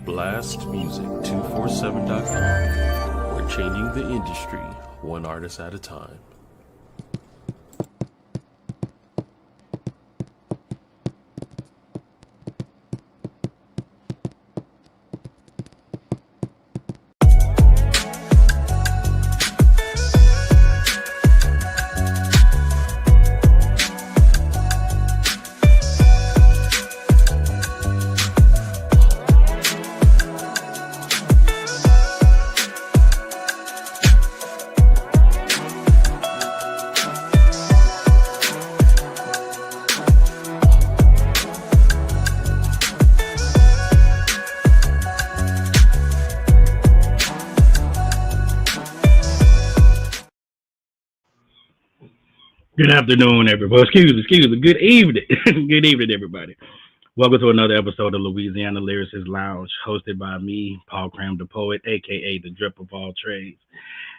blastmusic247.com. We're changing the industry one artist at a time. Good afternoon, everybody. Excuse me. Good evening. Good evening, everybody. Welcome to another episode of Louisiana Lyricist Lounge, hosted by me, Paul Cram the Poet, aka the Drip of All Trades.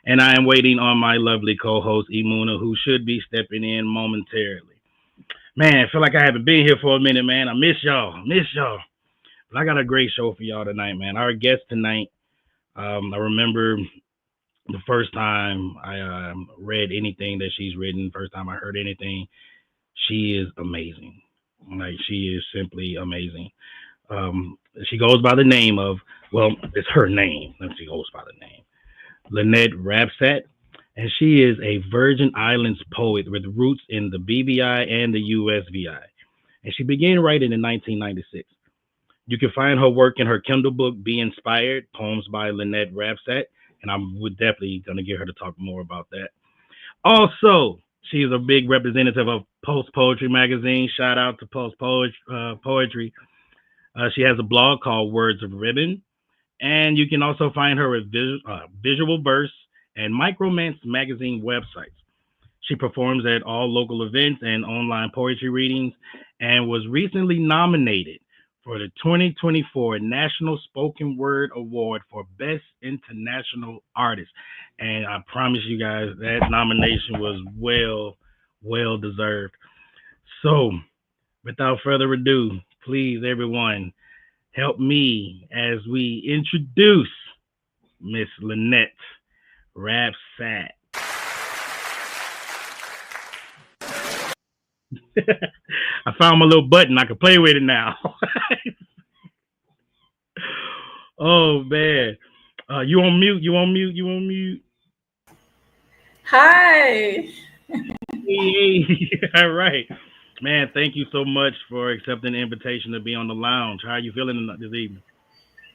And I am waiting on my lovely co-host, Imuna, who should be stepping in momentarily. Man, I feel like I haven't been here for a minute, man. I miss y'all. But I got a great show for y'all tonight, man. Our guest tonight, I remember the first time I read anything that she's written, first time I heard anything, she is amazing. Like, she is simply amazing. She goes by the name of, well, it's her name. She goes by the name, Lynette Rabsatt, and she is a Virgin Islands poet with roots in the BVI and the USVI. And she began writing in 1996. You can find her work in her Kindle book, Be Inspired, Poems by Lynette Rabsatt, and I'm definitely going to get her to talk more about that. Also, she's a big representative of Post Poetry Magazine. Shout out to Post Poetry. She has a blog called Words of Ribbon, and you can also find her at Visual Verse and Micromance Magazine websites. She performs at all local events and online poetry readings, and was recently nominated for the 2024 National Spoken Word Award for Best International Artist. And I promise you guys that nomination was well deserved. So, without further ado, please, everyone, help me as we introduce Miss Lynette Rabsatt. I found my little button. I can play with it now. Oh, man. You on mute. Hi. Hey. All right. Man, thank you so much for accepting the invitation to be on the lounge. How are you feeling this evening?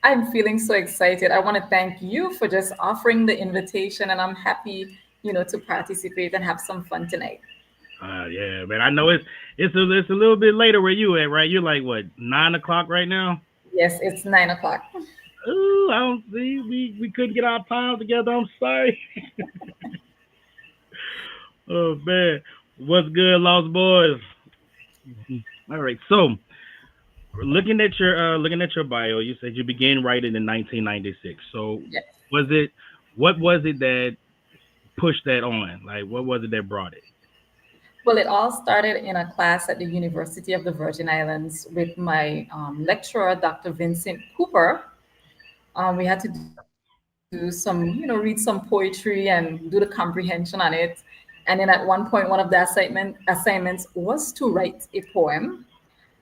I'm feeling so excited. I want to thank you for just offering the invitation, and I'm happy, to participate and have some fun tonight. Yeah, man. I know it's a little bit later where you at, right? You're like, what, 9 o'clock right now? Yes, it's 9 o'clock. Ooh, I don't see. We couldn't get our time together. I'm sorry. Oh, man. What's good, Lost Boys? All right. So, looking at your bio, you said you began writing in 1996. So, Yes. what was it that pushed that on? Like, what was it that brought it? Well, it all started in a class at the University of the Virgin Islands with my lecturer, Dr. Vincent Cooper. We had to do some, read some poetry and do the comprehension on it. And then at one point, one of the assignments was to write a poem.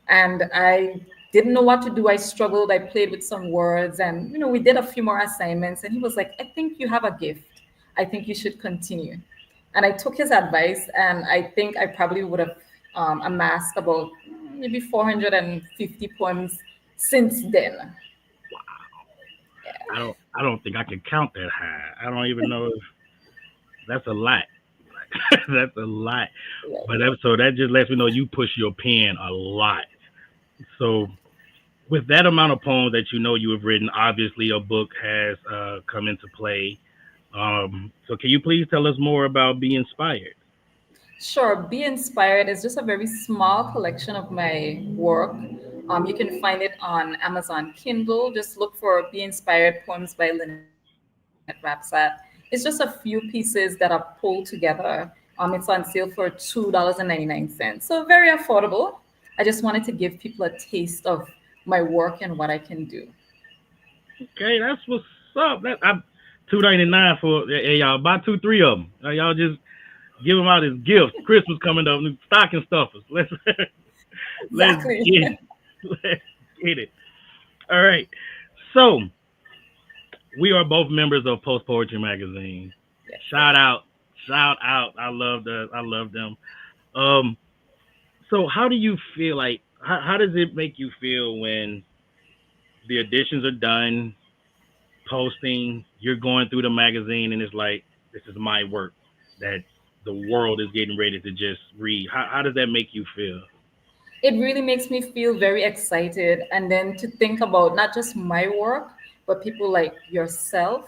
And I didn't know what to do. I struggled. I played with some words, and we did a few more assignments. And he was like, "I think you have a gift. I think you should continue." And I took his advice, and I think I probably would have amassed about maybe 450 poems since then. Yeah. I don't think I can count that high. I don't even know if that's a lot. That's a lot. But so that just lets me know you push your pen a lot. So with that amount of poems that you have written, obviously a book has come into play. So can you please tell us more about Be Inspired? Sure. Be Inspired is just a very small collection of my work. You can find it on Amazon Kindle. Just look for Be Inspired Poems by Lynette Rabsatt. It's just a few pieces that are pulled together. It's on sale for $2.99. So very affordable. I just wanted to give people a taste of my work and what I can do. Okay, that's what's up. That I'm $2.99 for hey, y'all. Buy two, three of them. Y'all just give them out as gifts. Christmas coming up, new stocking stuffers. Let's Exactly. get let's get it. All right. So we are both members of Post Poetry Magazine. Yes, Shout out, shout out. I love them. Um, so how do you feel like? How does it make you feel when the editions are done, posting, you're going through the magazine, and it's like this is my work that the world is getting ready to just read. How does that make you feel? it really makes me feel very excited. And then to think about not just my work, but people like yourself,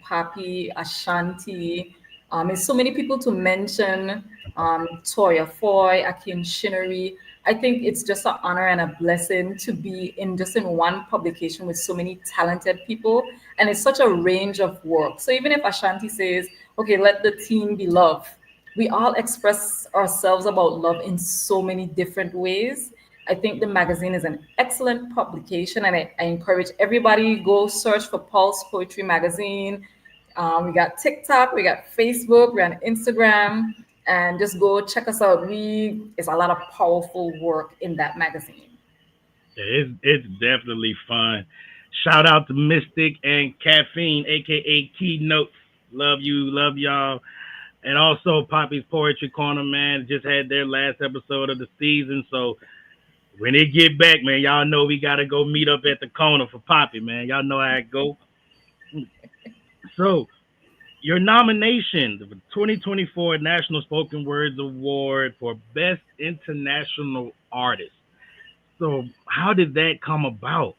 Papi, Ashanti, and so many people to mention, Toya Foy, Akin Shinnery. I think it's just an honor and a blessing to be in just in one publication with so many talented people. And it's such a range of work. So even if Ashanti says, okay, let the team be love, we all express ourselves about love in so many different ways. I think the magazine is an excellent publication, and I encourage everybody go search for Pulse Poetry Magazine. We got TikTok, we got Facebook, we're on Instagram, and just go check us out. We It's a lot of powerful work in that magazine. Yeah, it's definitely fun. Shout out to Mystic and Caffeine, aka Keynotes. Love you, love y'all. And also Poppy's Poetry Corner, man, just had their last episode of the season. So when it get back, man, y'all know we gotta go meet up at the corner for Poppy, man. Y'all know how it go. So your nomination, the 2024 National Spoken Words Award for Best International Artist. So how did that come about?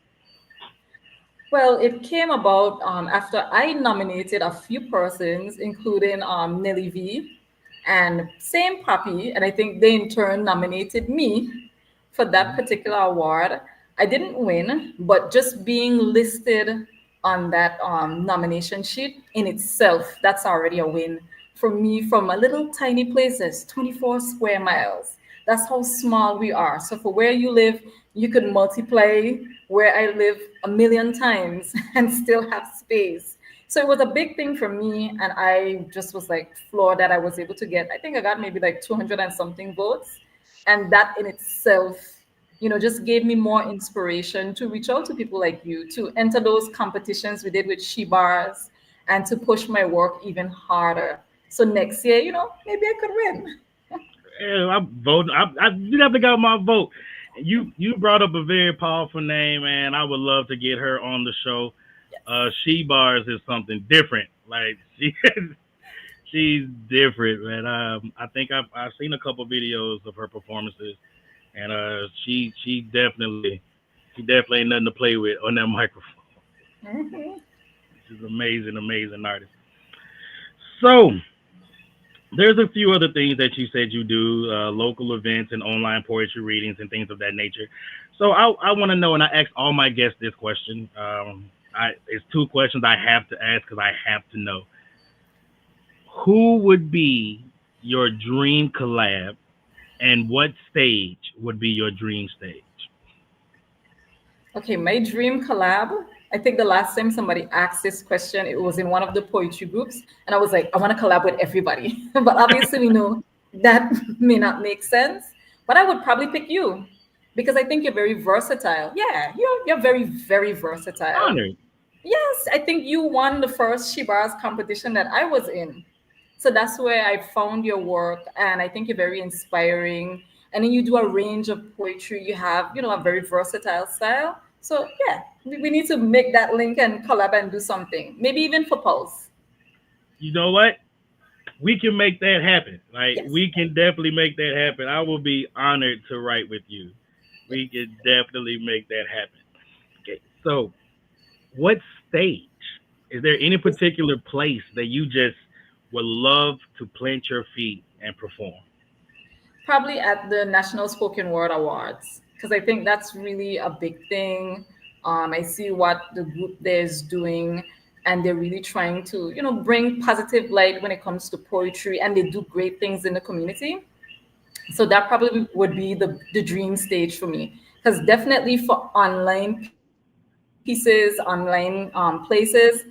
Well, it came about after I nominated a few persons, including Nelly V and same Puppy, and I think they in turn nominated me for that particular award. I didn't win, but just being listed on that nomination sheet in itself, that's already a win for me from a little tiny places, 24 square miles. That's how small we are. So for where you live, you could multiply where I live a million times and still have space. So it was a big thing for me, and I just was like floored that I was able to get. I think I got maybe like 200 and something votes, and that in itself, just gave me more inspiration to reach out to people like you to enter those competitions we did with She Bars and to push my work even harder. So next year, maybe I could win. Yeah, I'm voting. You have to got my vote. You brought up a very powerful name, and I would love to get her on the show. She Bars is something different. Like she's different, man. I think I've seen a couple videos of her performances, and she definitely ain't nothing to play with on that microphone. Mhm. She's an amazing, amazing artist. So there's a few other things that you said you do, local events and online poetry readings and things of that nature. So I want to know, and I ask all my guests this question. It's two questions I have to ask because I have to know. Who would be your dream collab, and what stage would be your dream stage? Okay, my dream collab. I think the last time somebody asked this question, it was in one of the poetry groups, and I was like, I want to collab with everybody. But obviously, we know that may not make sense. But I would probably pick you because I think you're very versatile. Yeah, you're very, very versatile. Honored. Yes, I think you won the first Shibara's competition that I was in. So that's where I found your work, and I think you're very inspiring. And then you do a range of poetry. You have, a very versatile style. So yeah, we need to make that link and collab and do something. Maybe even for Pulse. You know what? We can make that happen. Like Yes, we can definitely make that happen. I will be honored to write with you. yes. We can definitely make that happen. Okay. So, what stage? Is there any particular place that you just would love to plant your feet and perform? Probably at the National Spoken Word Awards because I think that's really a big thing. I see what the group there is doing, and they're really trying to, bring positive light when it comes to poetry, and they do great things in the community. So that probably would be the dream stage for me, because definitely for online pieces, pieces, online places.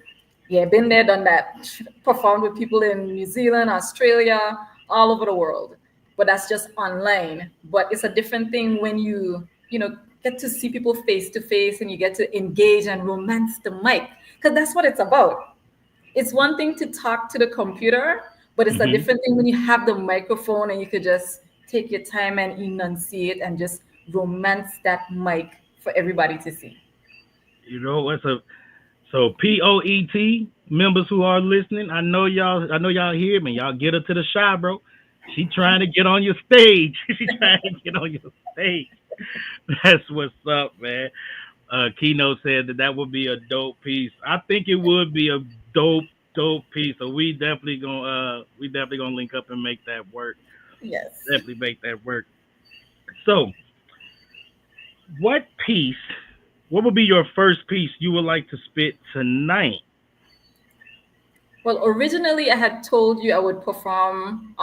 Yeah, been there, done that. Performed with people in New Zealand, Australia, all over the world. But that's just online. But it's a different thing when you get to see people face to face and you get to engage and romance the mic. Because that's what it's about. It's one thing to talk to the computer, but it's a Hmm. different thing when you have the microphone and you could just take your time and enunciate and just romance that mic for everybody to see. You know what's a so POET members who are listening? I know y'all hear me. Y'all get her to the shy, bro. She trying to get on your stage. She trying to get on your stage. That's what's up, man. Keynote said that that would be a dope piece. I think it would be a dope piece. So we definitely gonna link up and make that work. Yes. Definitely make that work. So, what piece? What would be your first piece you would like to spit tonight? Well, originally I had told you I would perform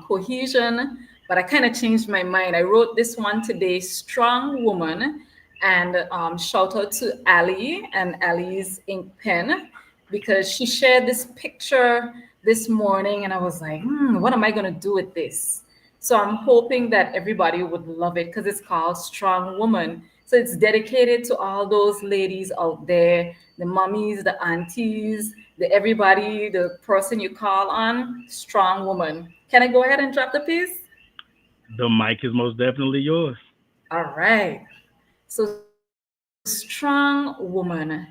Cohesion, but I kind of changed my mind. I wrote this one today, Strong Woman, and shout out to Ali and Ali's ink pen because she shared this picture this morning, and I was like, what am I going to do with this? So I'm hoping that everybody would love it because it's called Strong Woman. So it's dedicated to all those ladies out there, the mummies, the aunties, the everybody, the person you call on, strong woman. Can I go ahead and drop the piece? The mic is most definitely yours. All right. So strong woman.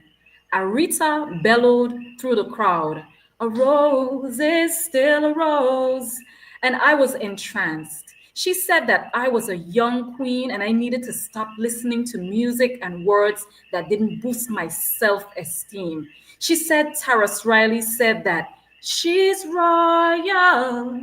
Arita bellowed through the crowd. A rose is still a rose. And I was entranced. She said that I was a young queen and I needed to stop listening to music and words that didn't boost my self esteem. She said Taras Riley said that she's royal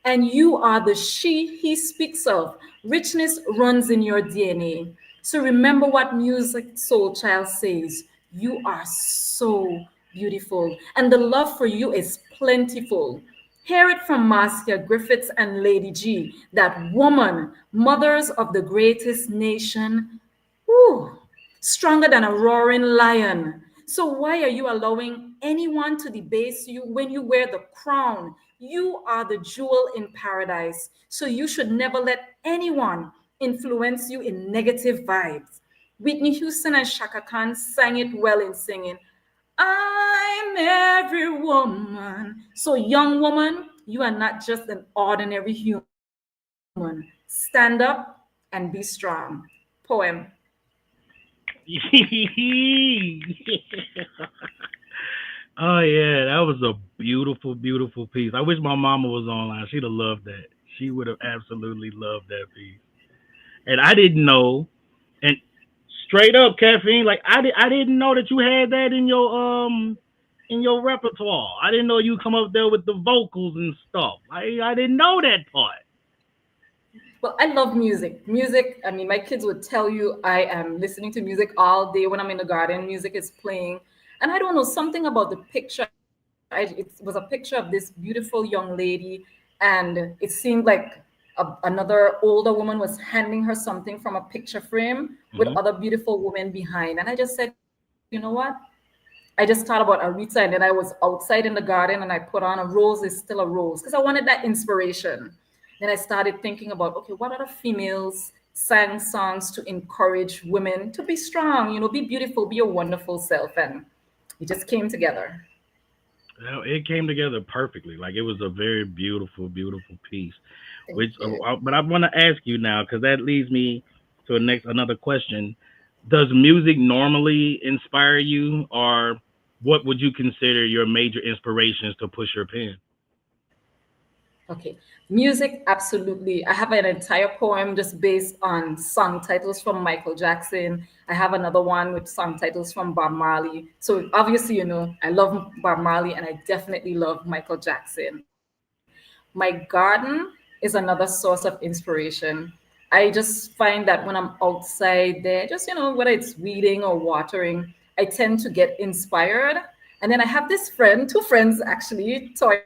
and you are the she he speaks of. Richness runs in your DNA. So remember what Music Soul Child says. You are so beautiful, and the love for you is plentiful. Hear it from Marcia Griffiths and Lady G, that woman, mothers of the greatest nation. Ooh, stronger than a roaring lion. So why are you allowing anyone to debase you when you wear the crown? You are the jewel in paradise. So you should never let anyone influence you in negative vibes. Whitney Houston and Shaka Khan sang it well in singing, I'm every woman. So, young woman, you are not just an ordinary human. Stand up and be strong. Poem. Oh yeah, that was a beautiful piece. I wish my mama was online. She'd have loved that. She would have absolutely loved that piece. And I didn't know. And straight up, caffeine. Like I didn't know that you had that in your repertoire. I didn't know you come up there with the vocals and stuff. I didn't know that part. Well, I love music. Music, I mean, my kids would tell you I am listening to music all day when I'm in the garden. Music is playing. And I don't know, something about the picture. It was a picture of this beautiful young lady, and it seemed like another older woman was handing her something from a picture frame with Hmm. other beautiful women behind. And I just said, you know what? I just thought about Aretha, and then I was outside in the garden and I put on a rose is still a rose because I wanted that inspiration. Then I started thinking about, okay, what other females sang songs to encourage women to be strong, be beautiful, be your wonderful self. And it just came together. Well, it came together perfectly. Like it was a very beautiful piece. Thank you. But I want to ask you now because that leads me to another question. Does music normally inspire you, or what would you consider your major inspirations to push your pen? Okay. Music, absolutely. I have an entire poem just based on song titles from Michael Jackson. I have another one with song titles from Bob Marley. So obviously, I love Bob Marley and I definitely love Michael Jackson. My garden is another source of inspiration. I just find that when I'm outside there, just, whether it's weeding or watering, I tend to get inspired. And then I have this friend, two friends actually, Toya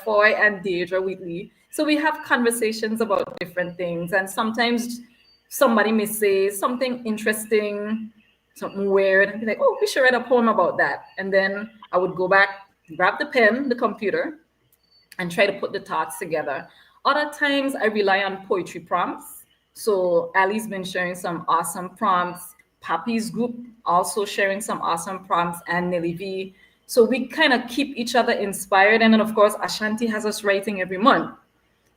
Foy and Deidre Wheatley. So we have conversations about different things. And sometimes somebody may say something interesting something weird, and be like, oh, we should write a poem about that. And then I would go back, grab the pen, the computer, and try to put the thoughts together. Other times I rely on poetry prompts. So Ali's been sharing some awesome prompts. Papi's group also sharing some awesome prompts, and Nelly V. So we kind of keep each other inspired. And then of course Ashanti has us writing every month.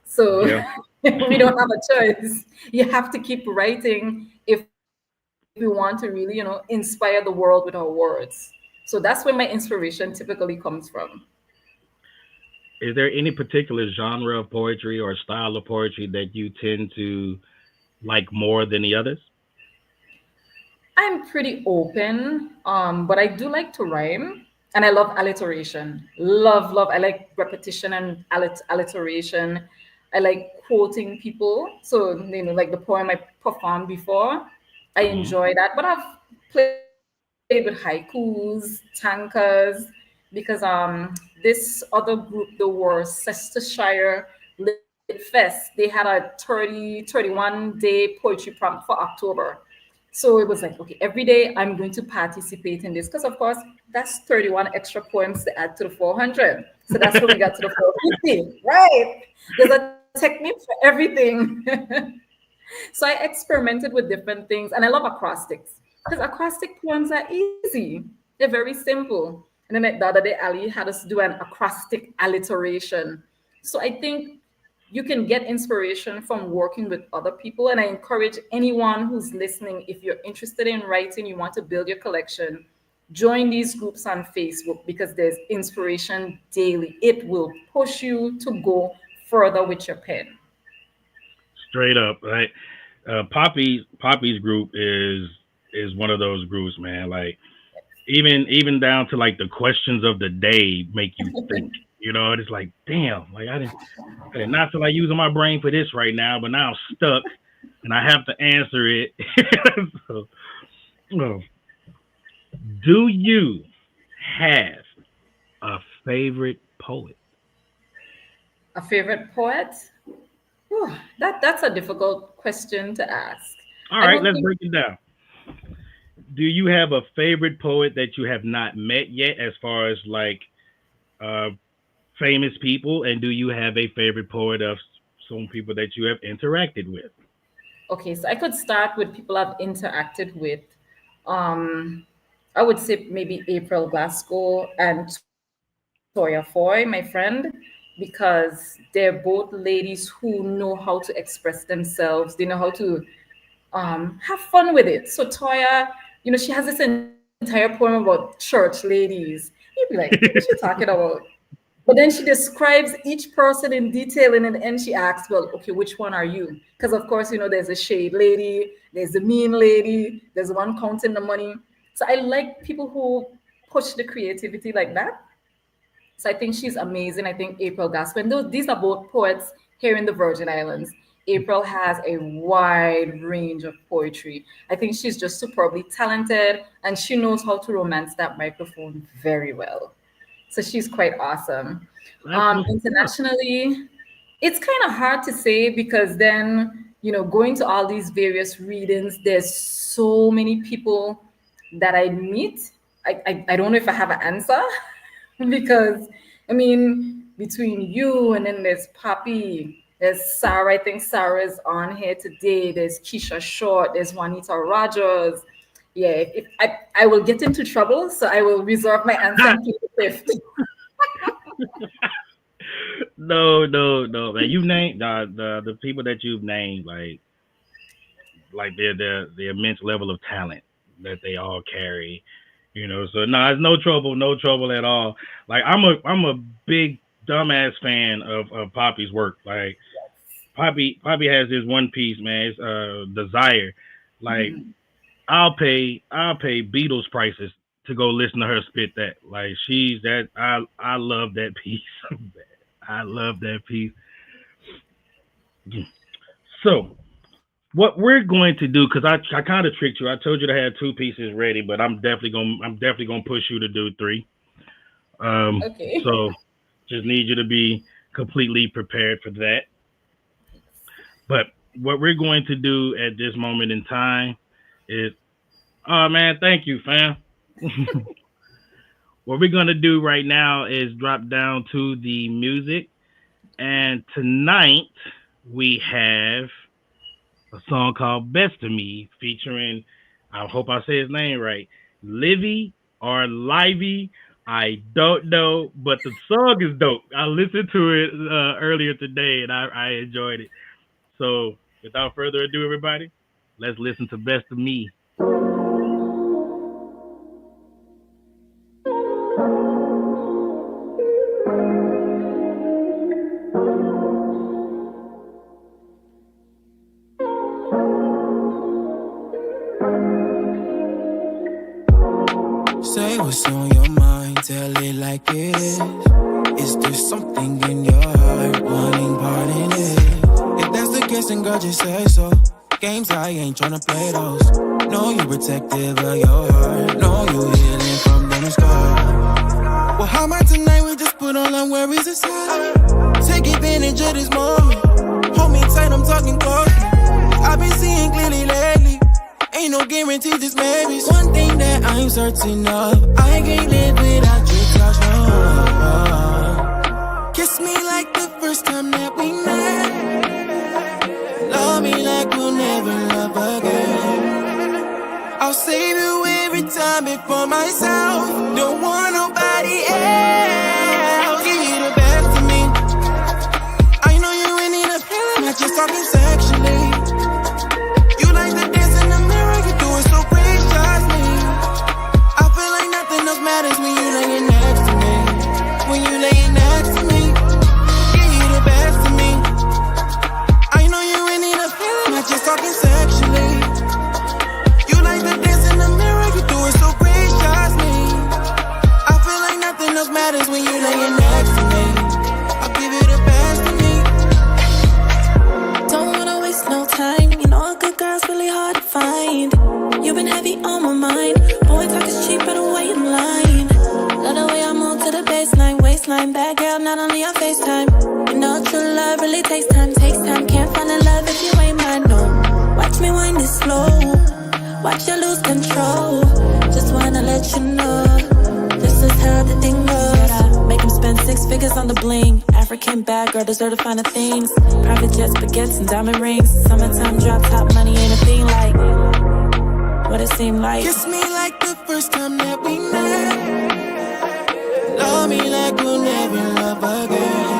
So Yeah. we don't have a choice. You have to keep writing if we want to really, inspire the world with our words. So that's where my inspiration typically comes from. Is there any particular genre of poetry or style of poetry that you tend to like more than the others? I'm pretty open, but I do like to rhyme, and I love alliteration. Love, love. I like repetition and alliteration. I like quoting people. So, like the poem I performed before, I Hmm. enjoy that. But I've played with haikus, tankers, because this other group, the Worcestershire Lit Fest, they had a 31-day poetry prompt for October. So it was like, okay, every day I'm going to participate in this. Because, of course, that's 31 extra poems to add to the 400. So that's when we got to the 450, right? There's a technique for everything. So I experimented with different things, and I love acrostics because acrostic poems are easy. They're very simple. And then like, the other day, Ali had us do an acrostic alliteration. So I think you can get inspiration from working with other people. And I encourage anyone who's listening, if you're interested in writing, you want to build your collection, join these groups on Facebook because there's inspiration daily. It will push you to go further with your pen. Straight up, right? Poppy's group is one of those groups, man. Like even down to like the questions of the day make you think. You know, it's like, damn, like I did not feel like using my brain for this right now, but now I'm stuck and I have to answer it. So, well, do you have a favorite poet? A favorite poet? Whew, that's a difficult question to ask. All I right, don't let's think break it down. Do you have a favorite poet that you have not met yet, as far as like uh, famous people, and do you have a favorite poet of some people that you have interacted with? okay, so I could start with people I've interacted with. Um, I would say maybe April Glasgow and Toya Foy, my friend, because they're both ladies who know how to express themselves. They know how to have fun with it. So Toya, she has this entire poem about church ladies. You'd be like, what is she talking about? But then she describes each person in detail, and in the end, she asks, well, okay, which one are you? Because, of course, there's a shade lady, there's a mean lady, there's the one counting the money. So I like people who push the creativity like that. So I think she's amazing. I think April Gaspin, these are both poets here in the Virgin Islands. April has a wide range of poetry. I think she's just superbly talented, and she knows how to romance that microphone very well. So she's quite awesome. That's what's up. Internationally, it's kind of hard to say because then, going to all these various readings, there's so many people that I meet. I don't know if I have an answer because, I mean, between you and then there's Poppy, there's Sarah. I think Sarah is on here today. There's Keisha Short, there's Juanita Rogers. Yeah, if I will get into trouble, so I will reserve my answer and plead the fifth. No, no, no, man. You named the people that you've named, like the immense level of talent that they all carry. So no, it's no trouble, no trouble at all. Like I'm a big dumbass fan of Poppy's work. Like Poppy has this one piece, man. It's Desire. Like I'll pay Beatles prices to go listen to her spit that. Like she's that I love that piece. I love that piece. So what we're going to do, because I kind of tricked you. I told you to have two pieces ready, but I'm definitely gonna push you to do three. Okay. So just need you to be completely prepared for that. But what we're going to do at this moment in time is Oh man, thank you, fam. What we're gonna do right now is drop down to the music, and tonight we have a song called "Best of Me" featuring, I hope I say his name right, Livy or Livy. I don't know, but the song is dope. I listened to it earlier today, and I enjoyed it. So, without further ado, everybody, let's listen to "Best of Me." Say what's on your mind, tell it like it is. Is there something in your heart wanting part in it? If that's the case, then girl, just say so. Games, I ain't tryna play those. Know you protective of your heart. Know you healing from them scars. Well, how about tonight we just put all our worries aside? Take advantage of this moment. Hold me tight, I'm talking close. I've been seeing clearly lately. Ain't no guarantee, just maybe. One thing that I'm certain of, I can't live without your touch, no. Kiss me like the first time that we met. Love me like we'll never love again. I'll save you every time before myself. Don't want nobody else. Give you the best of me. I know you ain't need a feeling, not just talking sexually. You like the dance in the mirror, you do it so gracious me. I feel like nothing else matters when you laying next to me. When you laying next to me, give you the best of me. I know you ain't need a feeling, not just talking sexually. You like the dance in the mirror, you do it so gracious me. I feel like nothing else matters when you laying next to me. I'll give you the best of me. Don't wanna waste no time. You know a good girl's really hard to find. You've been heavy on my mind. Boy, talk is cheap, better wait in line. Love the way I move to the baseline, waistline. Bad girl, not only on FaceTime. You know true love really takes time, takes time. Can't find a love if you ain't mine, no. Watch me wind it slow. Watch you lose control. Just wanna let you know this is how the thing goes. Make him spend 6 figures on the bling. African bad girl deserve the finer things. Private jets, baguettes, and diamond rings. Summertime drop top money ain't a thing like what it seemed like. Kiss me like the first time that we met. Love me like we'll never love again.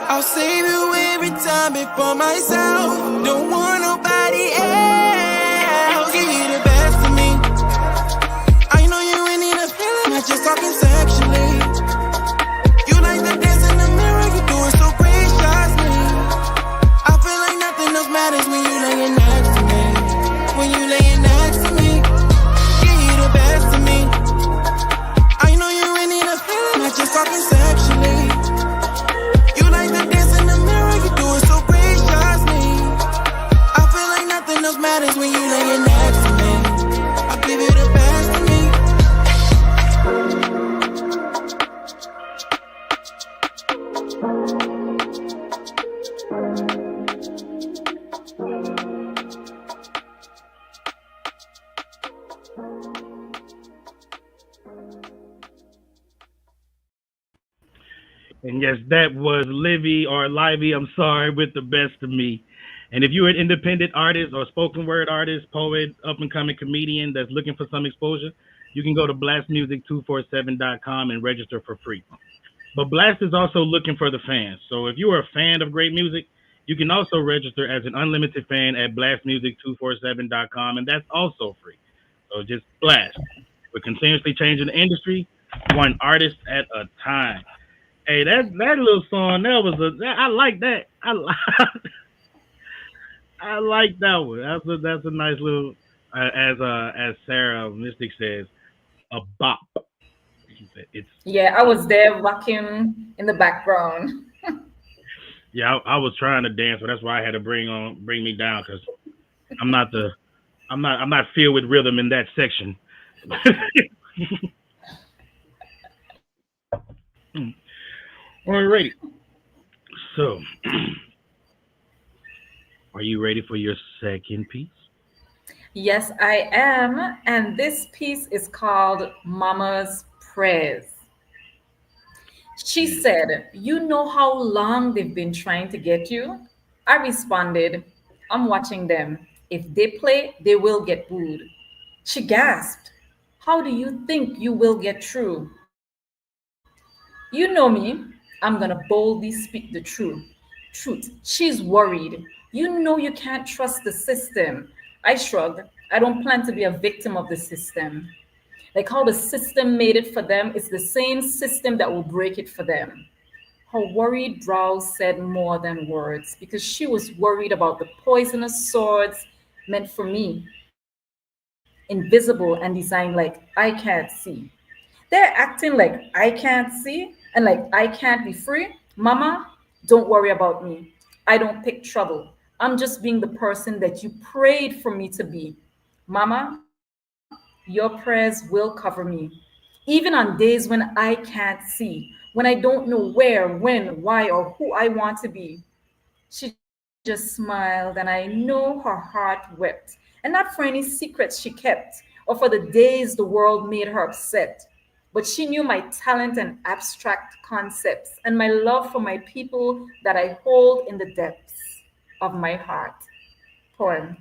I'll save you every time before myself. Don't want nobody else. Give you the best of me. I know you ain't need a feeling, not just talking sexually. You like the dance in the mirror, you do it so graciously. I feel like nothing else matters when you laying next to me. When you laying next to me, give you the best of me. I know you ain't need a feeling, not just talking sexually. You like the dance in the mirror, you do it so graciously. I feel like nothing else matters when you laying next to me. I'll give you the best of me. And yes, that was Livy or Livy, I'm sorry, with the best of me. And if you're an independent artist or spoken word artist, poet, up and coming comedian that's looking for some exposure, you can go to blastmusic247.com and register for free. But Blast is also looking for the fans. So if you are a fan of great music, you can also register as an unlimited fan at blastmusic247.com, and that's also free. So just blast. We're continuously changing the industry, one artist at a time. Hey, that little song, I like that. I like that one. That's a nice little as Sarah Mystic says, a bop. She said it's Yeah, I was there rocking in the background. yeah. I was trying to dance, but that's why I had to bring me down because I'm not the I'm not filled with rhythm in that section. Alrighty. So, are you ready for your second piece? Yes, I am. And this piece is called Mama's Prayers. She said, "You know how long they've been trying to get you?" I responded, "I'm watching them. If they play, they will get booed." She gasped, "How do you think you will get through?" You know me, I'm gonna boldly speak the truth. She's worried. You know you can't trust the system. I shrugged. I don't plan to be a victim of the system. Like how the system made it for them, it's the same system that will break it for them. Her worried brows said more than words because she was worried about the poisonous swords meant for me, invisible and designed like I can't see. They're acting like I can't see and like I can't be free. Mama, don't worry about me. I don't pick trouble. I'm just being the person that you prayed for me to be. Mama, your prayers will cover me. Even on days when I can't see, when I don't know where, when, why, or who I want to be. She just smiled, and I know her heart wept. And not for any secrets she kept, or for the days the world made her upset. But she knew my talent and abstract concepts, and my love for my people that I hold in the depths of my heart. Poem.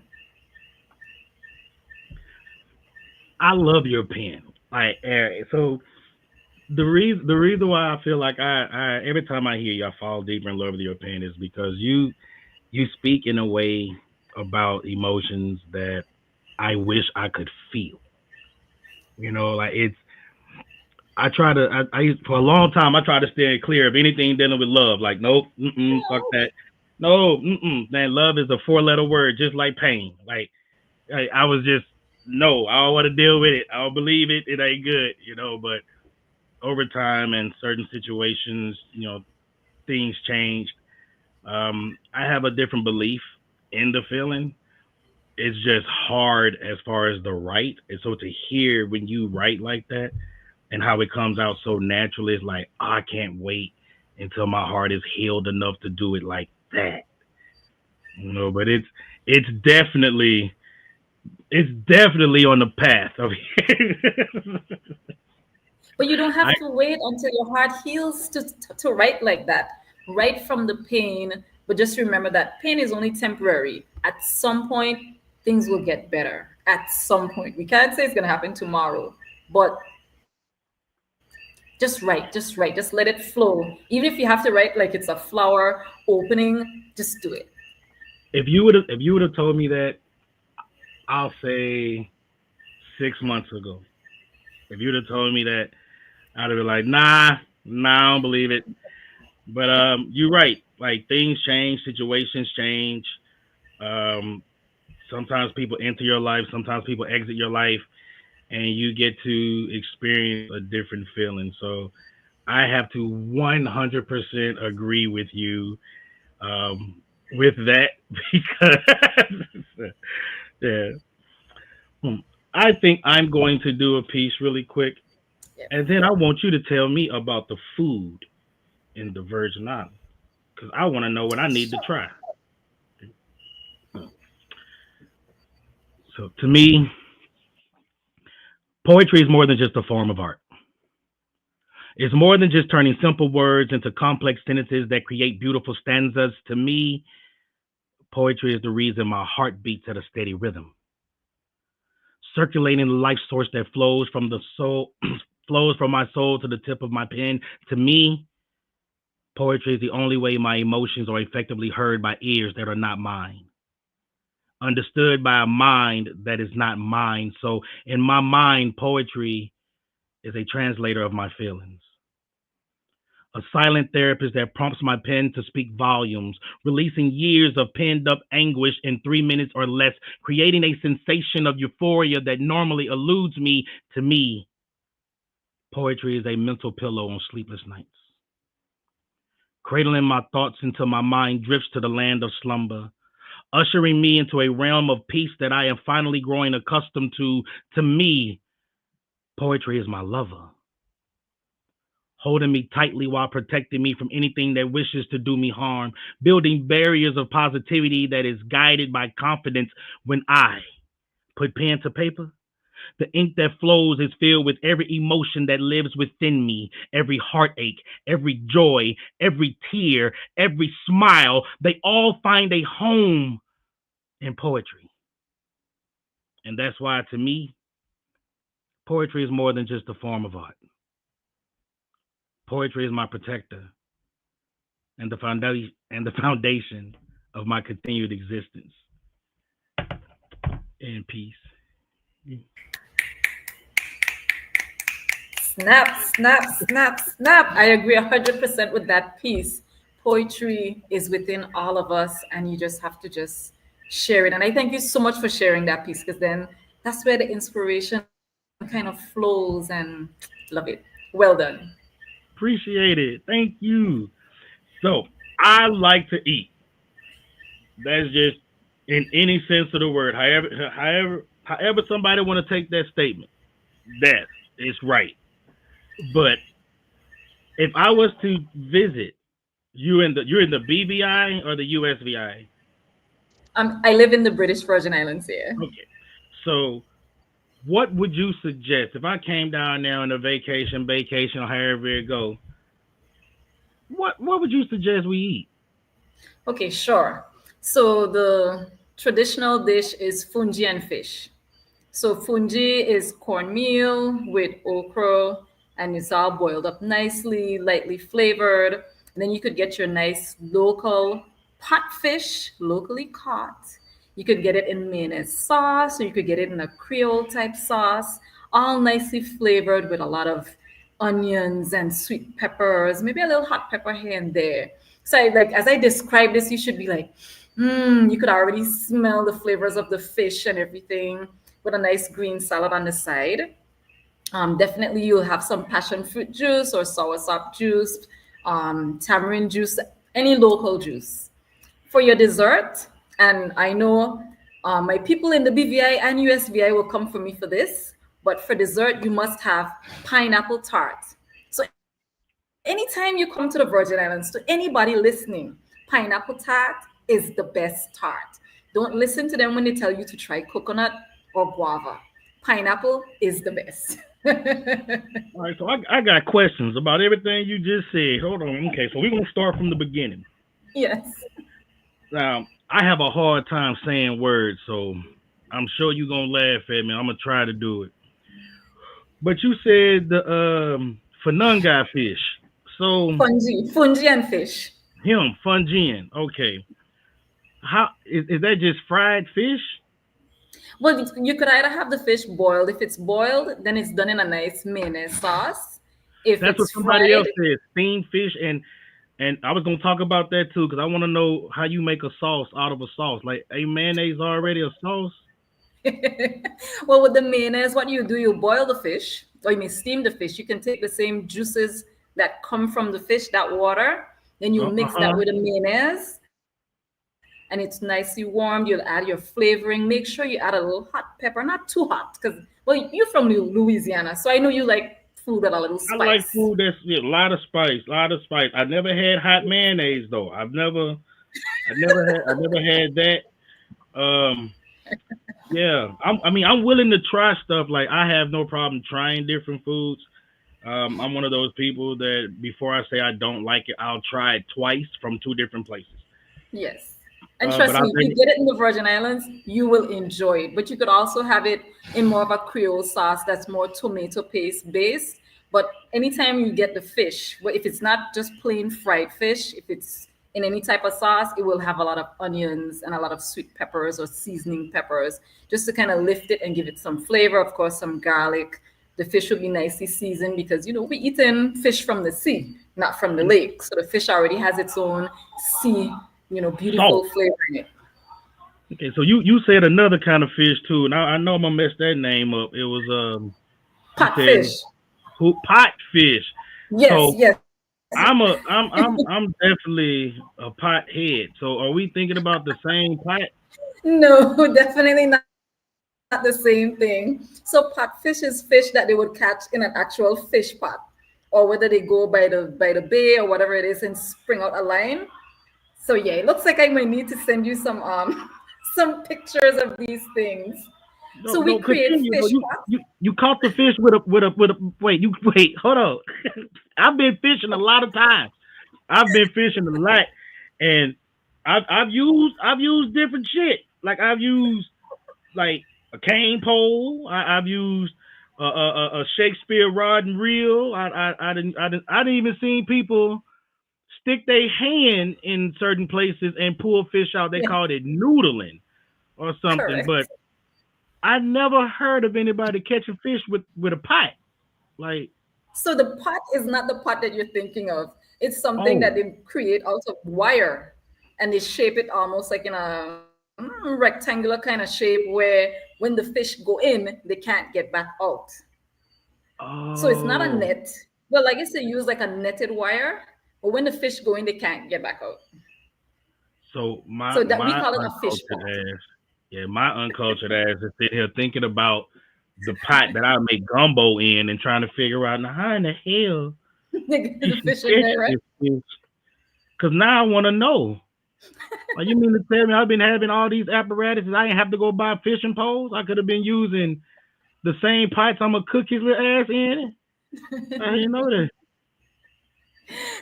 I love your pen. Like, so the reason why I feel like I every time I hear you, I fall deeper in love with your pen is because you speak in a way about emotions that I wish I could feel. Like it's I try to for a long time I try to stay clear of anything dealing with love. Like, nope, fuck that. No, man, love is a four-letter word, just like pain. Like I was just no, I don't want to deal with it. I don't believe it. It ain't good. But over time and certain situations, things change. I have a different belief in the feeling. It's just hard as far as the write. And so to hear when you write like that and how it comes out so naturally, it's like, oh, I can't wait until my heart is healed enough to do it like that. But it's definitely on the path of But you don't I have to wait until your heart heals to write like that. Write from the pain, but just remember that pain is only temporary. At some point, things will get better. At some point. We can't say it's going to happen tomorrow, but just let it flow. Even if you have to write like it's a flower opening, just do it. if you would have told me that, I'll say 6 months ago. If you'd have told me that, I'd have been like, nah, I don't believe it. But you're right. Like things change, situations change. Um, Sometimes people enter your life, sometimes people exit your life, and you get to experience a different feeling. So I have to 100% agree with you with that because yeah. Hmm. I think I'm going to do a piece really quick, Yeah. and then I want you to tell me about the food in the Virgin Islands because I want to know what I need to try. So to me, poetry is more than just a form of art. It's more than just turning simple words into complex sentences that create beautiful stanzas. To me, poetry is the reason my heart beats at a steady rhythm, circulating the life source that flows from the soul, flows from my soul to the tip of my pen. To me, poetry is the only way my emotions are effectively heard by ears that are not mine, understood by a mind that is not mine. So, in my mind, poetry is a translator of my feelings, a silent therapist that prompts my pen to speak volumes, releasing years of penned up anguish in 3 minutes or less, creating a sensation of euphoria that normally eludes me. To me, poetry is a mental pillow on sleepless nights, cradling my thoughts until my mind drifts to the land of slumber, ushering me into a realm of peace that I am finally growing accustomed to. To me, poetry is my lover, holding me tightly while protecting me from anything that wishes to do me harm, building barriers of positivity that is guided by confidence when I put pen to paper. The ink that flows is filled with every emotion that lives within me, every heartache, every joy, every tear, every smile. They all find a home in poetry. And that's why, to me, poetry is more than just a form of art. Poetry is my protector and the foundation of my continued existence. In peace. Snap, snap, snap, snap. I agree 100% with that piece. Poetry is within all of us, and you just have to just share it. And I thank you so much for sharing that piece, because then that's where the inspiration kind of flows, and love it. Well done. Appreciate it. Thank you. So I like to eat. That's just in any sense of the word. However somebody want to take that statement, that is right. But if I was to visit you're in the BVI or the USVI? I live in the British Virgin Islands here. Okay. So what would you suggest if I came down there on a vacation, or however it go? What would you suggest we eat? Okay, sure. So the traditional dish is fungi and fish. So fungi is cornmeal with okra, and it's all boiled up nicely, lightly flavored. And then you could get your nice local pot fish, locally caught. You could get it in mayonnaise sauce, or you could get it in a Creole type sauce, all nicely flavored with a lot of onions and sweet peppers, maybe a little hot pepper here and there. So as I describe this, you should be like, you could already smell the flavors of the fish and everything, with a nice green salad on the side. Definitely you'll have some passion fruit juice or soursop juice, tamarind juice, any local juice. For your dessert, and I know my people in the BVI and USVI will come for me for this, but for dessert, you must have pineapple tart. So anytime you come to the Virgin Islands, to anybody listening, pineapple tart is the best tart. Don't listen to them when they tell you to try coconut or guava. Pineapple is the best. All right, so I got questions about everything you just said. Hold on. Okay, so we're going to start from the beginning. Yes. Now, I have a hard time saying words, so I'm sure you're going to laugh at me. I'm going to try to do it. But you said the fungi fish. So fungi and fish. Fungian. Okay. How is that just fried fish? Well, you could either have the fish boiled. If it's boiled, then it's done in a nice mayonnaise sauce. If that's it's what somebody fried, else said, steamed fish, and I was gonna talk about that too, because I want to know how you make a sauce out of a sauce. Like, a mayonnaise already a sauce? Well, with the mayonnaise, what you do, you boil the fish, or you may steam the fish. You can take the same juices that come from the fish, that water, then you mix that with the mayonnaise, and it's nicely warmed. You'll add your flavoring. Make sure you add a little hot pepper, not too hot, because, well, you're from Louisiana, so I know you like food with a little spice. I like food that's a lot of spice, I never had hot mayonnaise though. I never had that. Yeah, I'm willing to try stuff. Like, I have no problem trying different foods. I'm one of those people that before I say I don't like it, I'll try it twice from 2 different places. Yes. And trust me, if you get it in the Virgin Islands, you will enjoy it. But you could also have it in more of a Creole sauce that's more tomato paste based. But anytime you get the fish, if it's not just plain fried fish, if it's in any type of sauce, it will have a lot of onions and a lot of sweet peppers or seasoning peppers, just to kind of lift it and give it some flavor. Of course, some garlic. The fish will be nicely seasoned because, we're eating fish from the sea, not from the lake. So the fish already has its own sea, beautiful flavor in it. Okay, so you said another kind of fish too. Now I know I'm gonna mess that name up. It was pot fish. Pot fish. Yes, so yes. I'm definitely a pot head. So are we thinking about the same pot? No, definitely not the same thing. So pot fish is fish that they would catch in an actual fish pot, or whether they go by the bay or whatever it is and spring out a line. So yeah, it looks like I might need to send you some pictures of these things. No, So we no, create continue. No, fish pots. you caught the fish with a wait, hold on. I've been fishing a lot of times. I've been fishing a lot, and I've used different shit. Like I've used like a cane pole. I've used a Shakespeare rod and reel. I didn't even seen people stick their hand in certain places and pull fish out. They Yeah, called it noodling or something. correct. But I never heard of anybody catching fish with a pot. Like, So the pot is not the pot that you're thinking of. It's something that oh, they create out of wire, and they shape it almost like in a rectangular kind of shape where when the fish go in, they can't get back out. So it's not a oh. net. Well, I guess they use like a netted wire, but when the fish go in, they can't get back out. So So that we my call it a fish uncultured pot. ass, yeah, my uncultured ass is sitting here thinking about the pot that I make gumbo in and trying to figure out now how in the hell you The can fish in catch there, right? this fish. Cause now I want to know. Like, you mean to tell me I've been having all these apparatuses? I ain't have to go buy fishing poles. I could have been using the same pots I'm gonna cook his little ass in. I didn't know that.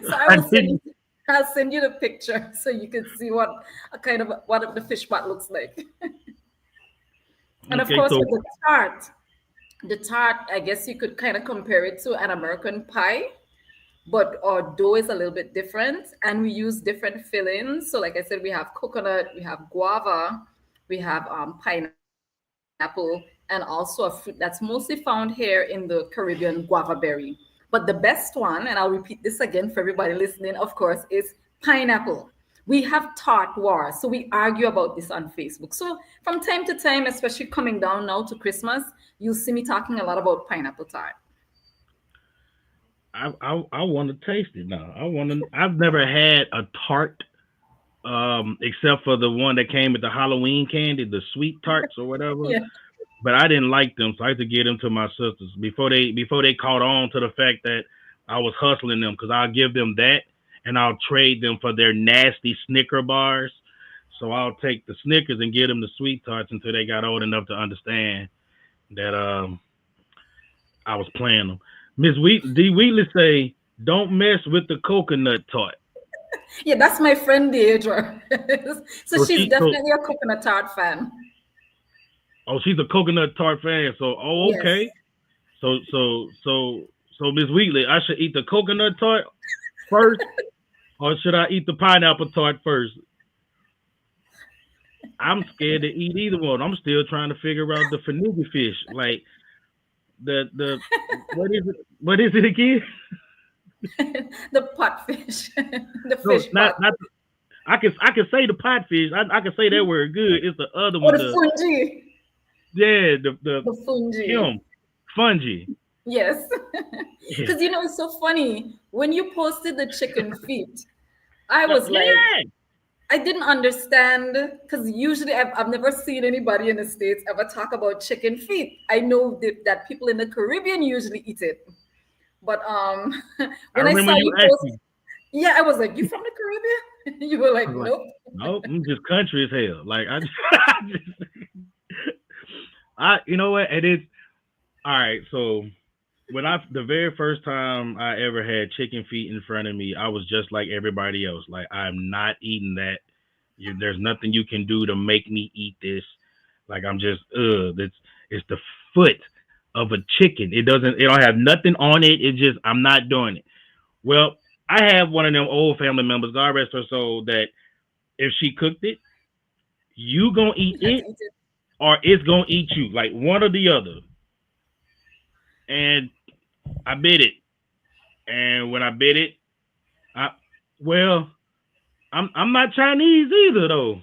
So I I will send didn't. you. I'll send you the picture so you can see what a kind of what the fish pot looks like. And of Okay, course, so with the tart, I guess you could kind of compare it to an American pie, but our dough is a little bit different, and we use different fillings. So, like I said, we have coconut, we have guava, we have pineapple, and also a fruit that's mostly found here in the Caribbean, guava berry. But the best one, and I'll repeat this again for everybody listening, of course, is pineapple. We have tart wars, so we argue about this on Facebook. So from time to time, especially coming down now to Christmas, you'll see me talking a lot about pineapple tart. I want to taste it now. I want to. I've never had a tart, except for the one that came with the Halloween candy, the sweet tarts or whatever. Yeah. But I didn't like them, so I had to get them to my sisters before they caught on to the fact that I was hustling them because I'll give them that and I'll trade them for their nasty Snicker bars. So I'll take the Snickers and get them the sweet tarts until they got old enough to understand that I was playing them. D. Wheatley say, "Don't mess with the coconut tart." Yeah, that's my friend Deidre. So So she's she so definitely a coconut tart fan. oh, she's a coconut tart fan. So Yes. okay. So Miss Wheatley, I should eat the coconut tart first, or should I eat the pineapple tart first? I'm scared to eat either one. I'm still trying to figure out the finiggy fish. Like the what is it? What is it again? The pot fish, the No, fish pot, not. I can say the potfish. I can say that word good. It's the other or one. the The fungi, yeah the the fungi. him fungi. Yes. Yeah. Because it's so funny when you posted the chicken feet. I Yeah, was like, yeah. I didn't understand because usually I've never seen anybody in the States ever talk about chicken feet. I know that people in the Caribbean usually eat it. But I when I remember saw you you asked post, me. yeah, I was like, "You from the Caribbean?" You were I like, was like, "Nope." nope, I'm just country as hell. Like I just, you know what? It is all right. So the very first time I ever had chicken feet in front of me, I was just like everybody else. Like I'm not eating that. There's nothing you can do to make me eat this. Like I'm just, it's the foot of a chicken. It don't have nothing on it. It's just, I'm not doing it. Well, I have one of them old family members, God rest her soul, that if she cooked it, you gonna eat You had to it eat it. or it's gonna eat you, like one or the other. And I bit it. And when I bit it, I well, I'm not Chinese either though.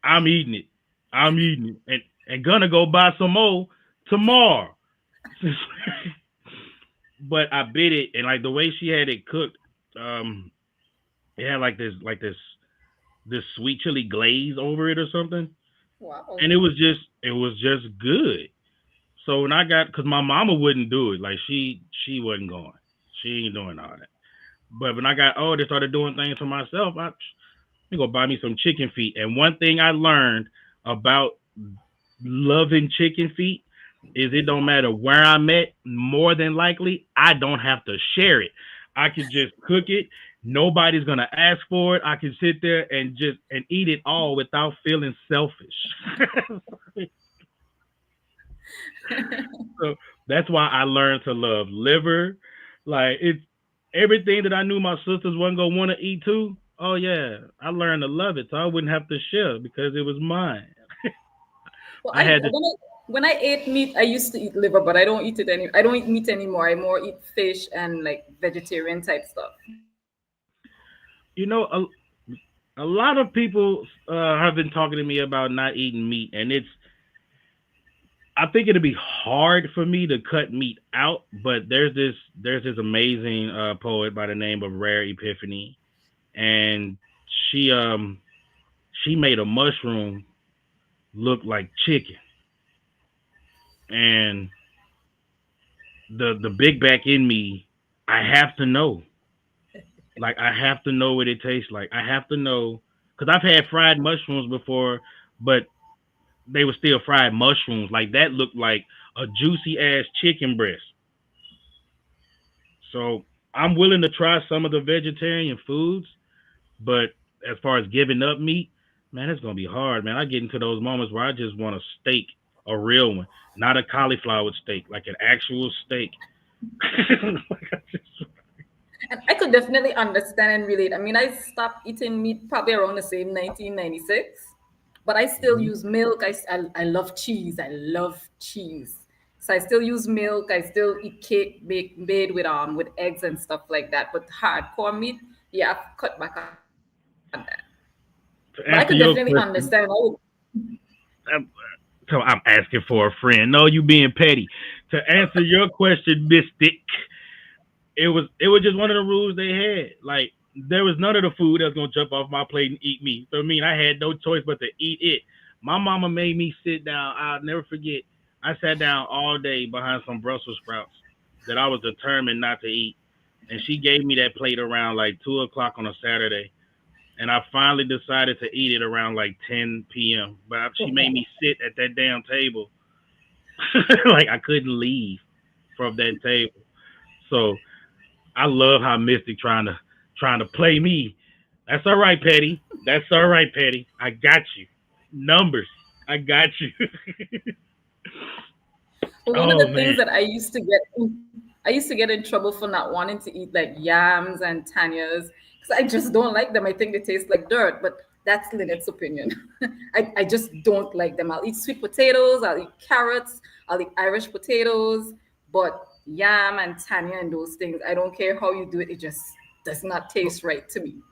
I'm eating it. I'm eating it, and gonna go buy some more tomorrow. But I bit it, and like the way she had it cooked, um, it had like this sweet chili glaze over it or something, Wow. and it was just good. So when I got, because my mama wouldn't do it, like she wasn't going, she ain't doing all that. But when I got older, started doing things for myself. me go buy me some chicken feet. And one thing I learned about loving chicken feet is it don't matter where I'm at, more than likely I don't have to share it. I can just cook it. Nobody's gonna ask for it. I can sit there and just and eat it all without feeling selfish. So that's why I learned to love liver. Like it's everything that I knew my sisters wasn't gonna want to eat too. Oh yeah, I learned to love it, so I wouldn't have to share because it was mine. Well, I had to. when I ate meat, I used to eat liver, but I don't eat it any. I don't eat meat anymore. I more eat fish and like vegetarian type stuff. You know, a lot of people have been talking to me about not eating meat, and it's. I think it'd be hard for me to cut meat out, but there's this amazing poet by the name of Rare Epiphany, and she um she made a mushroom look like chicken, and the big back in me, I have to know. Like I have to know what it tastes like. I have to know because I've had fried mushrooms before, but they were still fried mushrooms. Like that looked like a juicy ass chicken breast. So I'm willing to try some of the vegetarian foods, but as far as giving up meat, man, it's gonna be hard, man. I get into those moments where I just want a steak, a real one, not a cauliflower steak, like an actual steak. Like I just- And I could definitely understand and relate. I mean, I stopped eating meat probably around the same 1996, but I still Mhm. use milk. I love cheese. I love cheese. So I still use milk. I still eat cake made with eggs and stuff like that. But hardcore meat, yeah, I've cut back on that. But I could To definitely answer your understand. question, I'm, so I'm asking for a friend. No, you being petty. To answer your question, Mystic, it was just one of the rules they had. Like there was none of the food that was gonna jump off my plate and eat me. So I mean, I had no choice but to eat it. My mama made me sit down. I'll never forget. I sat down all day behind some Brussels sprouts that I was determined not to eat, and she gave me that plate around like 2 o'clock on a Saturday, and I finally decided to eat it around like 10 p.m. But she made me sit at that damn table, like I couldn't leave from that table. So I love how Mystic trying to play me. That's all right, Petty. That's all right, Petty. I got you. Numbers. I got you. But one of Oh the man. things that I used to get in trouble for not wanting to eat like yams and tanyas because I just don't like them. I think they taste like dirt, but that's Lynette's opinion. I just don't like them. I'll eat sweet potatoes, I'll eat carrots, I'll eat Irish potatoes, but yam and tanya and those things, I don't care how you do it, it just does not taste right to me.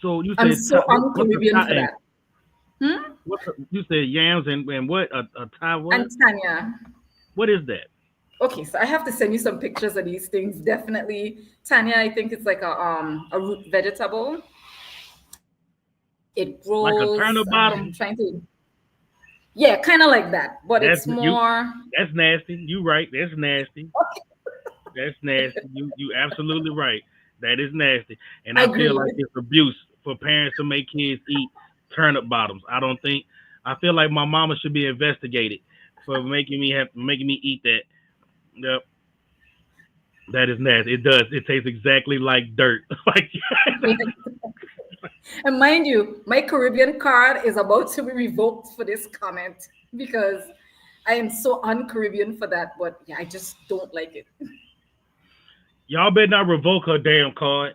So you I'm said so what's a un-Caribbean for and that. Hmm? you said yams and what a Thai And what? tanya. What is that? Okay, so I have to send you some pictures of these things. Definitely, Tanya. I think it's like a root vegetable. It Like a grows. turnip I'm bottom? trying to, yeah, kind of like that, but That's it's you. more. That's nasty. You right. That's nasty. That's nasty. You absolutely right. That is nasty. And I feel like Agreed. it's abuse for parents to make kids eat turnip bottoms. I don't think I feel like my mama should be investigated for making me eat that. Yep, that is nasty. It does. It tastes exactly like dirt. Like And mind you, my Caribbean card is about to be revoked for this comment because I am so un-Caribbean for that. But yeah, I just don't like it. y'all better not revoke her damn card.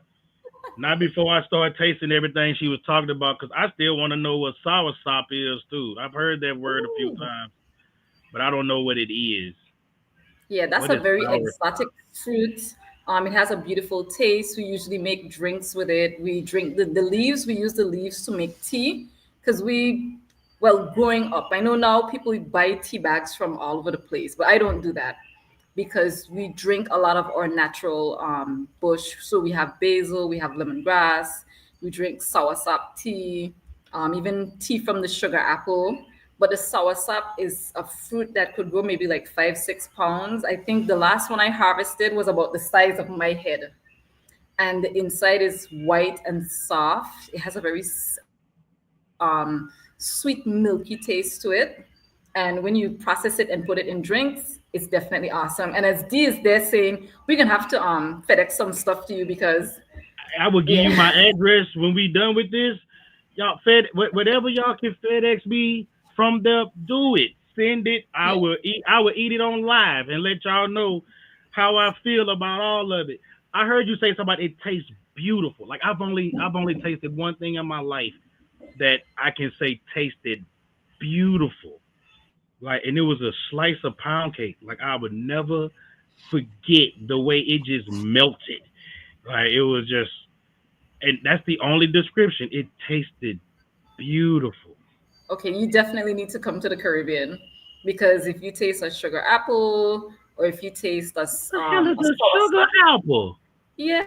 Not before I start tasting everything she was talking about, because I still want to know what sour sop is too. I've heard that word a few Ooh. times, but I don't know what it is. Yeah, that's What a is very sour exotic sop? fruit. It has a beautiful taste. We usually make drinks with it. We drink the leaves. We use the leaves to make tea because well, growing up, I know now people buy tea bags from all over the place, but I don't do that because we drink a lot of our natural bush. So we have basil, we have lemongrass, we drink soursop tea, even tea from the sugar apple. But the soursop is a fruit that could grow maybe like 5, 6 pounds. I think the last one I harvested was about the size of my head, and the inside is white and soft. It has a very sweet, milky taste to it. And when you process it and put it in drinks, it's definitely awesome. And as Dee is there saying, we're gonna have to FedEx some stuff to you because I will give you my address when we done with this. Y'all whatever y'all can FedEx me from there, do it. Send it. I will eat it on live and let y'all know how I feel about all of it. I heard you say something it tastes beautiful. Like I've only tasted one thing in my life that I can say tasted beautiful. Like, and it was a slice of pound cake. Like I would never forget the way it just melted. Like it was just, and that's the only description. It tasted beautiful. okay, you definitely need to come to the Caribbean because if you taste a sugar apple or if you taste What the hell is a sugar apple? yeah,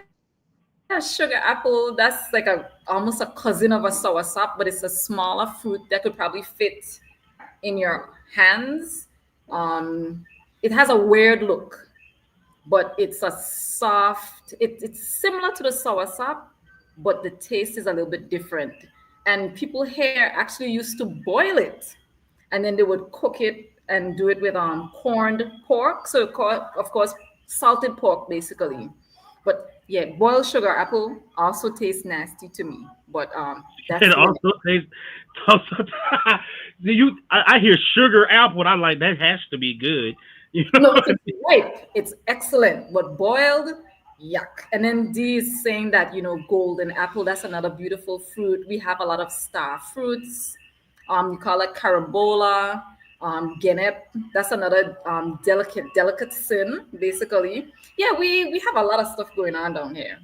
sugar apple, that's like almost a cousin of a soursop, but it's a smaller fruit that could probably fit in your hands. It has a weird look, but it's a soft. It's similar to the soursop, but the taste is a little bit different. And people here actually used to boil it, and then they would cook it and do it with corned pork. So of course salted pork basically. But yeah, boiled sugar apple also tastes nasty to me. But that's It also tastes. Also, I hear sugar apple. And I'm like, that has to be good. You know? No, it's ripe. It's excellent, but boiled, yuck. And then Dee is saying that, golden apple, that's another beautiful fruit. We have a lot of star fruits. You call it carabola, genep. That's another delicate sin, basically. Yeah, we have a lot of stuff going on down here.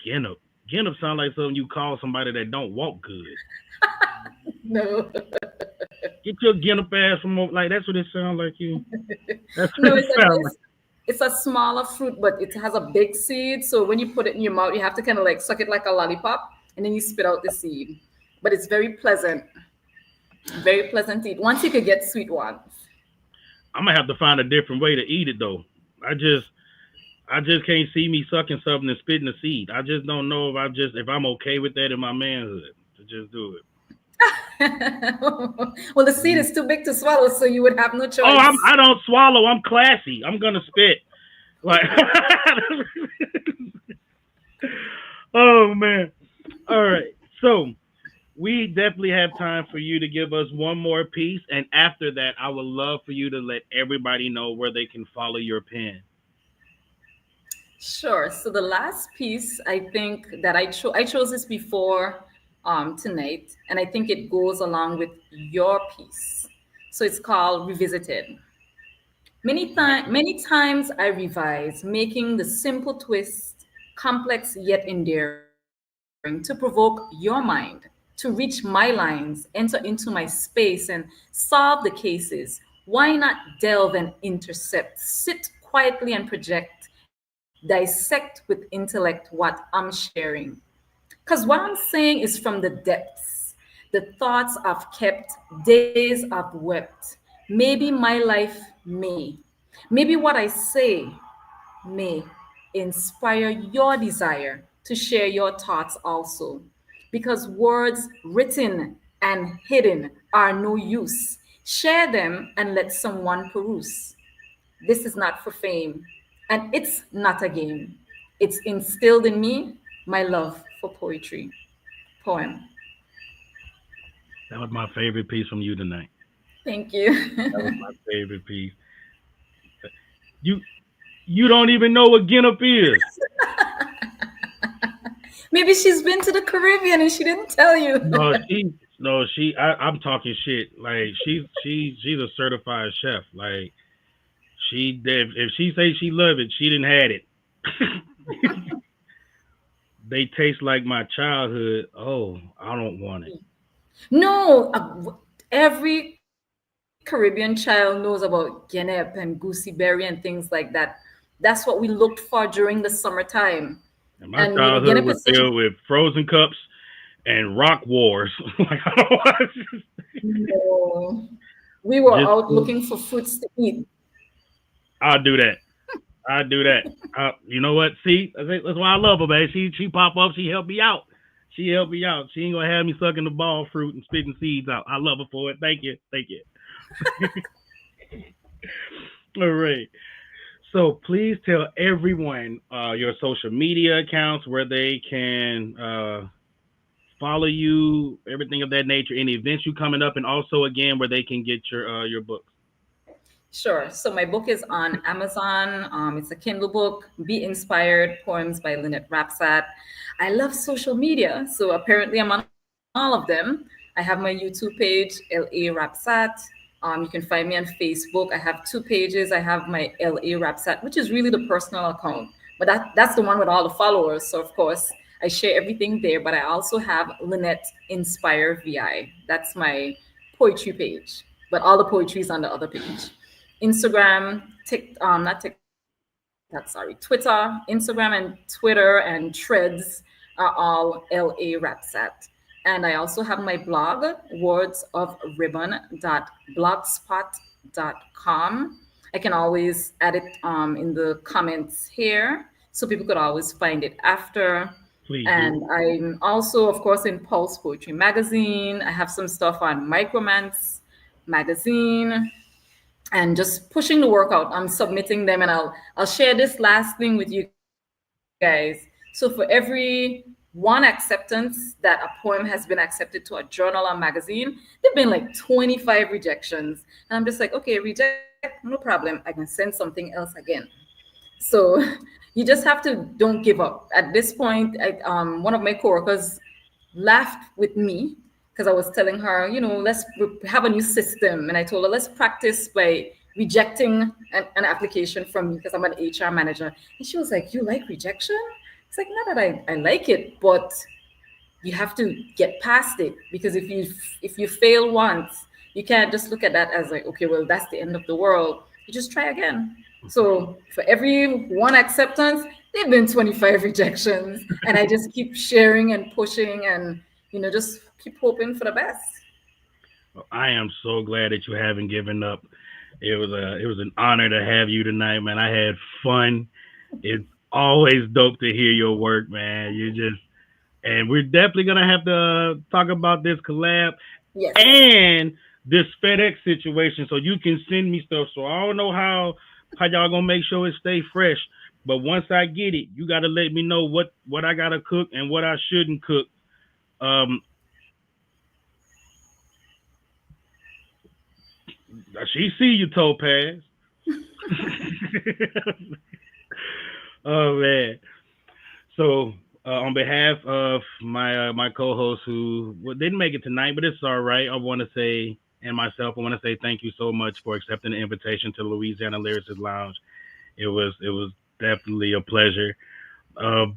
Genep. Genep sounds like something you call somebody that don't walk good. No. Get your Genep ass from over. Like, that's what it sounds like you. That's what No, it sounds like. it's a smaller fruit, but it has a big seed. So when you put it in your mouth, you have to kind of like suck it like a lollipop, and then you spit out the seed. But it's very pleasant to eat. Once you could get sweet ones. I'm gonna have to find a different way to eat it though. I just can't see me sucking something and spitting a seed. I just don't know if I'm okay with that in my manhood to just do it. Well, the seed is too big to swallow, so you would have no choice. Oh, I don't swallow. I'm classy. I'm gonna spit. Like, oh man. All right. So we definitely have time for you to give us one more piece, and after that, I would love for you to let everybody know where they can follow your pen. Sure. So the last piece, I think that I chose this before tonight, and I think it goes along with your piece. So it's called Revisited. Many times I revise, making the simple twist complex yet endearing to provoke your mind, to reach my lines, enter into my space and solve the cases. Why not delve and intercept, sit quietly and project, dissect with intellect what I'm sharing? Because what I'm saying is from the depths, the thoughts I've kept, days I've wept. Maybe my life may. Maybe what I say may inspire your desire to share your thoughts also. Because words written and hidden are no use. Share them and let someone peruse. This is not for fame, and it's not a game. It's instilled in me my love for poetry. Poem. That was my favorite piece from you tonight. Thank you. That was my favorite piece. You don't even know what Genep is. Maybe she's been to the Caribbean and she didn't tell you. I'm talking shit. Like she's a certified chef. Like if she say she love it, she didn't had it. They taste like my childhood. Oh, I don't want it. No, every Caribbean child knows about genep and goosey berry and things like that. That's what we looked for during the summertime. And my childhood was filled with frozen cups and rock wars. Like, I don't want to. No, we were out looking for fruits to eat. I'll do that. You know what? See, that's why I love her, man. She pop up. She helped me out. She helped me out. She ain't gonna have me sucking the ball fruit and spitting seeds out. I love her for it. Thank you. Thank you. All right. So please tell everyone your social media accounts where they can follow you, everything of that nature, any events you coming up, and also again where they can get your books. Sure. So my book is on Amazon. It's a Kindle book, Be Inspired, Poems by Lynette Rabsatt. I love social media. So apparently I'm on all of them. I have my YouTube page, LA Rabsatt. You can find me on Facebook. I have two pages. I have my LA Rabsatt, which is really the personal account, but that's the one with all the followers. So of course I share everything there. But I also have Lynette Inspire VI. That's my poetry page, but all the poetry is on the other page. Instagram, not TikTok, sorry, Twitter, Instagram and Twitter and Threads are all LA Rapsat. And I also have my blog, wordsofribbon.blogspot.com. I can always add it in the comments here, so people could always find it after. Please And do. I'm also, of course, in Pulse Poetry Magazine. I have some stuff on Micromance Magazine and just pushing the work out. I'm submitting them, and I'll share this last thing with you guys. So for every one acceptance that a poem has been accepted to a journal or magazine, there've been like 25 rejections. And I'm just like, okay, reject, no problem. I can send something else again. So you just have to don't give up. At this point, one of my coworkers laughed with me because I was telling her, let's have a new system. And I told her, let's practice by rejecting an application from me because I'm an HR manager. And she was like, you like rejection? It's like, not that I like it, but you have to get past it, because if you fail once, you can't just look at that as like, okay, well, that's the end of the world. You just try again. So for every one acceptance, there've been 25 rejections, and I just keep sharing and pushing, and just keep hoping for the best. Well, I am so glad that you haven't given up. It was an honor to have you tonight, man. I had fun. It's always dope to hear your work, man. And we're definitely gonna have to talk about this collab Yes. and this FedEx situation, so you can send me stuff. So I don't know how y'all gonna make sure it stay fresh, but once I get it, you gotta let me know what I gotta cook and what I shouldn't cook. Um, she see you, Topaz. Oh man. So on behalf of my co-host who didn't make it tonight, but it's all right. I want to say, and myself, I want to say thank you so much for accepting the invitation to the Louisiana Lyricist Lounge. It was definitely a pleasure, and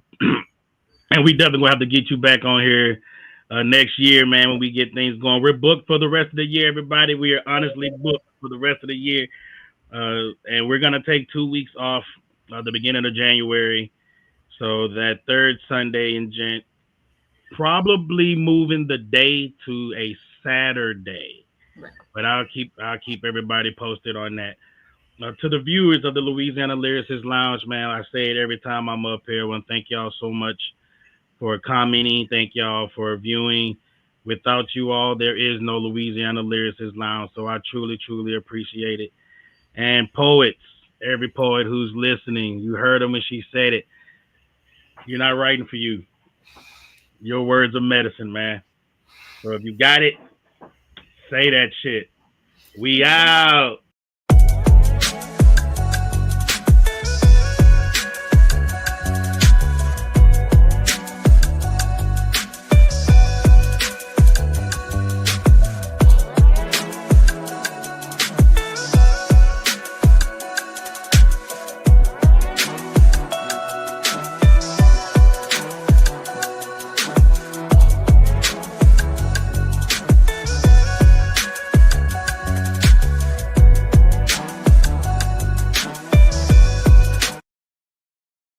we definitely gonna have to get you back on here next year, man. When we get things going, we're booked for the rest of the year. Everybody, we are honestly booked for the rest of the year, and we're gonna take 2 weeks off the beginning of January. So that third Sunday in Jan, probably moving the day to a Saturday. Right. But I'll keep everybody posted on that. To the viewers of the Louisiana Lyricist Lounge, man, I say it every time I'm up here. I want to thank y'all so much for commenting. Thank y'all for viewing. Without you all, there is no Louisiana Lyricist Lounge. So I truly, truly appreciate it. And poets, every poet who's listening, you heard her when she said it. You're not writing for you. Your words are medicine, man. So if you got it, say that shit. We out.